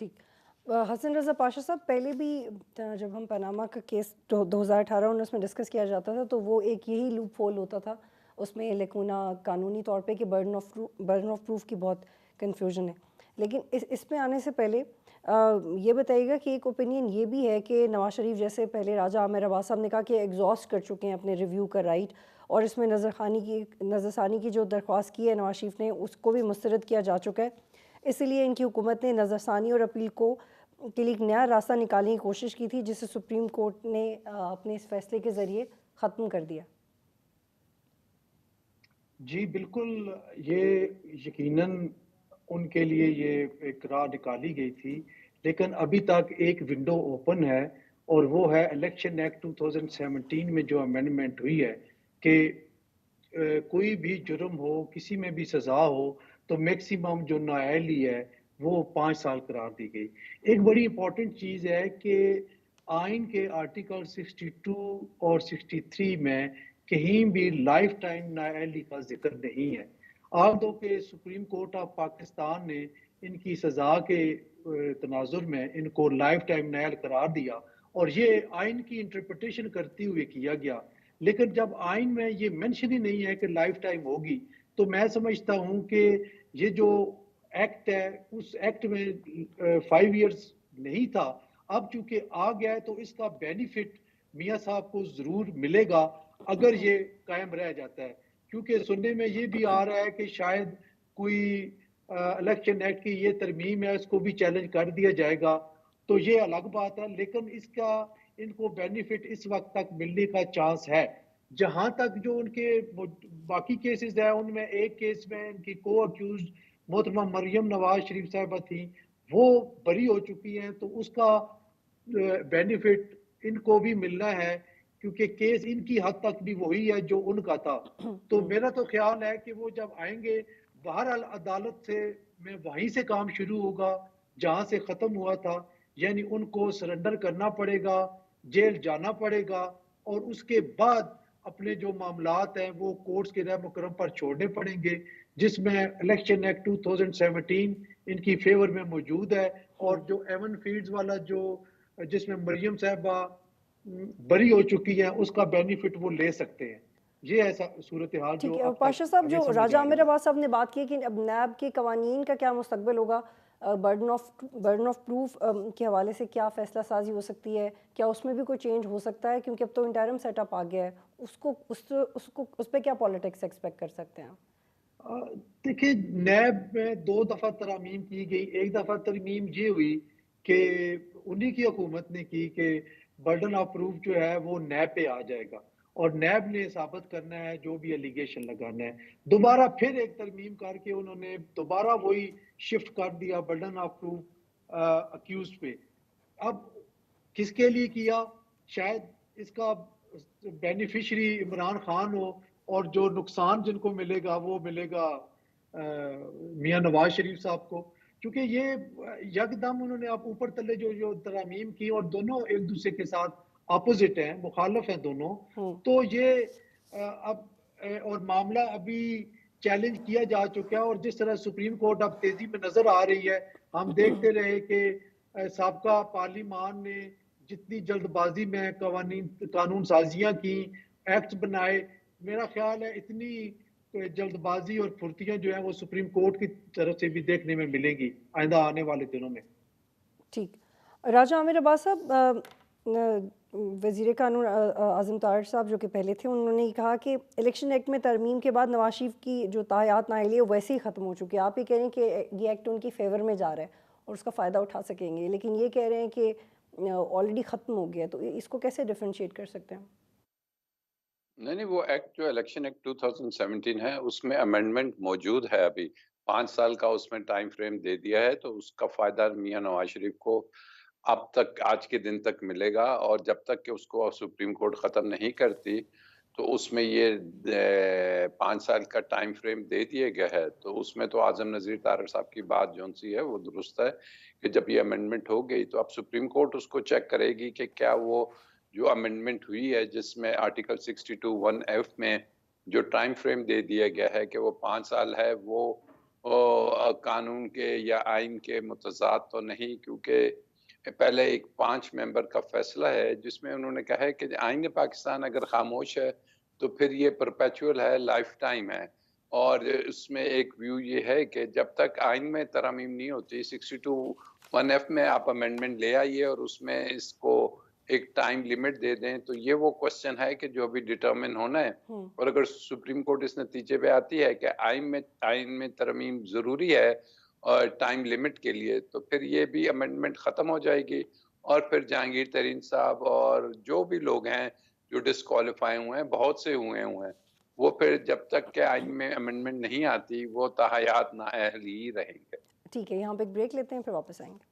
ٹھیک۔ حسن رضا پاشا صاحب، پہلے بھی جب ہم پاناما کا کیس 2018-19 میں ڈسکس کیا جاتا تھا تو وہ ایک یہی لوپ ہول ہوتا تھا اس میں، لیکن قانونی طور پہ کہ برڈن آف پروف کی بہت کنفیوژن ہے. لیکن اس پہ آنے سے پہلے یہ بتائیے گا کہ ایک اوپینین یہ بھی ہے کہ نواز شریف جیسے پہلے راجہ عامر عباس صاحب نے کہا کہ ایگزاسٹ کر چکے ہیں اپنے ریویو کا رائٹ، اور اس میں نظر ثانی کی جو درخواست کی ہے نواز شریف نے اس کو بھی مسترد کیا جا چکا ہے. اسی لیے ان کی حکومت نے نظر ثانی اور اپیل کے لیے ایک نیا راستہ نکالنے کی کوشش کی تھی، جسے سپریم کورٹ نے اپنے اس فیصلے کے ذریعے ختم کر دیا. جی بالکل، یہ یقیناً ان کے لیے یہ ایک راہ نکالی گئی تھی، لیکن ابھی تک ایک ونڈو اوپن ہے، اور وہ ہے الیکشن ایکٹ 2017 میں جو امینڈمنٹ ہوئی ہے کہ کوئی بھی جرم ہو، کسی میں بھی سزا ہو تو میکسیمم جو نااہلی ہے وہ 5 سال قرار دی گئی. ایک بڑی امپورٹنٹ چیز ہے کہ آئین کے آرٹیکل 62 اور 63 میں کہیں بھی لائف ٹائم نااہلی کا ذکر نہیں ہے. آدھو کہ سپریم کورٹ آف پاکستان نے ان کی سزا کے تناظر میں ان کو لائف ٹائم نااہل قرار دیا، اور یہ آئین کی انٹرپریٹیشن کرتے ہوئے کیا گیا. لیکن جب آئین میں یہ مینشن ہی نہیں ہے کہ لائف ٹائم ہوگی، تو میں سمجھتا ہوں کہ یہ جو ایکٹ ہے اس ایکٹ میں 5 ایئرز نہیں تھا. اب چونکہ آ گیا ہے تو اس کا بینیفٹ میاں صاحب کو ضرور ملے گا اگر یہ قائم رہ جاتا ہے، کیونکہ سننے میں یہ بھی آ رہا ہے کہ شاید کوئی الیکشن ایکٹ کی یہ ترمیم ہے اس کو بھی چیلنج کر دیا جائے گا، تو یہ الگ بات ہے. لیکن اس کا ان کو بینیفٹ اس وقت تک ملنے کا چانس ہے. جہاں تک جو ان کے باقی کیسز ہیں، ان میں ایک کیس میں ان کی کو اکیوزڈ محترمہ مریم نواز شریف صاحبہ تھیں، وہ بری ہو چکی ہیں، تو اس کا بینیفٹ ان کو بھی ملنا ہے، کیونکہ کیس ان کی حد تک بھی وہی ہے جو ان کا تھا. تو میرا تو خیال ہے کہ وہ جب آئیں گے، بہرحال عدالت سے میں وہیں سے کام شروع ہوگا جہاں سے ختم ہوا تھا، یعنی ان کو سرنڈر کرنا پڑے گا، جیل جانا پڑے گا، اور اس کے بعد اپنے جو معاملات ہیں وہ کورٹس کے رہ مکرم پر چھوڑنے پڑیں گے، جس میں الیکشن ایکٹ 2017 ان کی فیور میں موجود ہے. اور جو ایون فیلڈز والا جو جس میں مریم صاحبہ بری ہو چکی ہیں، اس کا بینیفٹ وہ لے سکتے ہیں. یہ ایسا صورتحال ٹھیک جو ہے. اور اب تک پاشا صاحب، ہمیں جو سمجھ راجہ آ عامر رہی ہے. عباس صاحب نے بات کی کہ اب نیب کے قوانین کا کیا مستقبل ہوگا، برڈن آف پروف کے حوالے سے کیا فیصلہ سازی ہو سکتی ہے، کیا اس میں بھی کوئی چینج ہو سکتا ہے؟ کیونکہ اب تو انٹرم سیٹ اپ آ گیا ہے، اس پہ کیا پالیٹکس ایکسپیکٹ کر سکتے ہیں؟ دیکھیں، نیب میں 2 دفعہ ترامیم کی گئی. ایک دفعہ ترمیم یہ ہوئی کہ انہی کی حکومت نے کی کہ برڈن آف پروف جو ہے وہ نیب پہ آ جائے گا، اور نیب نے ثابت کرنا ہے جو بھی الیگیشن لگانا ہے. دوبارہ پھر ایک ترمیم کر کے انہوں نے دوبارہ وہی شفٹ کر دیا برڈن آف پروف اکیوز پہ. اب کس کے لیے کیا؟ شاید اس کا بینیفیشری عمران خان ہو، اور جو نقصان جن کو ملے گا وہ ملے گا میاں نواز شریف صاحب کو، کیونکہ یہ یکدم انہوں نے آپ اوپر تلے جو ترامیم کی، اور دونوں ایک دوسرے کے ساتھ اپوزٹ ہیں، مخالف ہیں دونوں. تو یہ اب اور معاملہ ابھی چیلنج کیا جا چکا ہے، اور جس طرح سپریم کورٹ اب تیزی میں نظر آ رہی ہے، ہم دیکھتے رہے کہ سابقہ پارلیمان نے جتنی جلد بازی میں قانون سازیاں کی، ایکٹس بنائے، میرا خیال ہے اتنی جلد بازی اور پھرتیاں جو ہیں وہ سپریم کورٹ کی طرف سے بھی دیکھنے میں ملیں گی آئندہ آنے والے دنوں میں. ٹھیک. راجہ عامر عباس صاحب، وزیر قانون اعظم طاہر صاحب جو کہ پہلے تھے، انہوں نے کہا کہ الیکشن ایکٹ میں ترمیم کے بعد نواز شریف کی جو تاحیات نااہلی ہے ویسے ہی ختم ہو چکی ہے. آپ یہ کہہ رہے ہیں کہ یہ ایکٹ ان کی فیور میں جا رہا ہے اور اس کا فائدہ اٹھا سکیں گے، لیکن یہ کہہ رہے ہیں کہ آلریڈی ختم ہو گیا، تو اس کو کیسے ڈیفرینشیٹ کر سکتے ہیں؟ نہیں، وہ ایکٹ جو الیکشن ایکٹ 2017 ہے اس میں امینڈمنٹ موجود ہے. ابھی 5 سال کا اس میں ٹائم فریم دے دیا ہے، تو اس کا فائدہ میاں نواز شریف کو اب تک آج کے دن تک ملے گا، اور جب تک کہ اس کو سپریم کورٹ ختم نہیں کرتی تو اس میں یہ 5 سال کا ٹائم فریم دے دیا گیا ہے. تو اس میں تو اعظم نذیر طاہر صاحب کی بات جون سی ہے وہ درست ہے کہ جب یہ امینڈمنٹ ہو گئی تو اب سپریم کورٹ اس کو چیک کرے گی کہ کیا وہ جو امینڈمنٹ ہوئی ہے جس میں آرٹیکل 62(1)(f) میں جو ٹائم فریم دے دیا گیا ہے کہ وہ 5 سال ہے، وہ قانون کے یا آئین کے متضاد تو نہیں، کیونکہ پہلے ایک 5 ممبر کا فیصلہ ہے جس میں انہوں نے کہا ہے کہ آئین پاکستان اگر خاموش ہے تو پھر یہ پرپیچول ہے، لائف ٹائم ہے، اور اس میں ایک ویو یہ ہے کہ جب تک آئین میں ترامیم نہیں ہوتی 62(1)(f) میں آپ امینڈمنٹ لے آئیے اور اس میں اس کو ایک ٹائم لیمٹ دے دیں، تو یہ وہ کوشچن ہے کہ جو ابھی ڈٹرمن ہونا ہے، اور اگر سپریم کورٹ اس نتیجے پہ آتی ہے کہ آئین میں ترمیم ضروری ہے اور ٹائم لمٹ کے لیے، تو پھر یہ بھی امینڈمنٹ ختم ہو جائے گی، اور پھر جہانگیر ترین صاحب اور جو بھی لوگ ہیں جو ڈسکوالیفائی ہوئے ہیں، بہت سے ہوئے ہیں، وہ پھر جب تک کہ آئین میں امینڈمنٹ نہیں آتی وہ تاحیات نااہل ہی رہیں گے۔ ٹھیک ہے، یہاں پہ ایک بریک لیتے ہیں، پھر واپس آئیں گے۔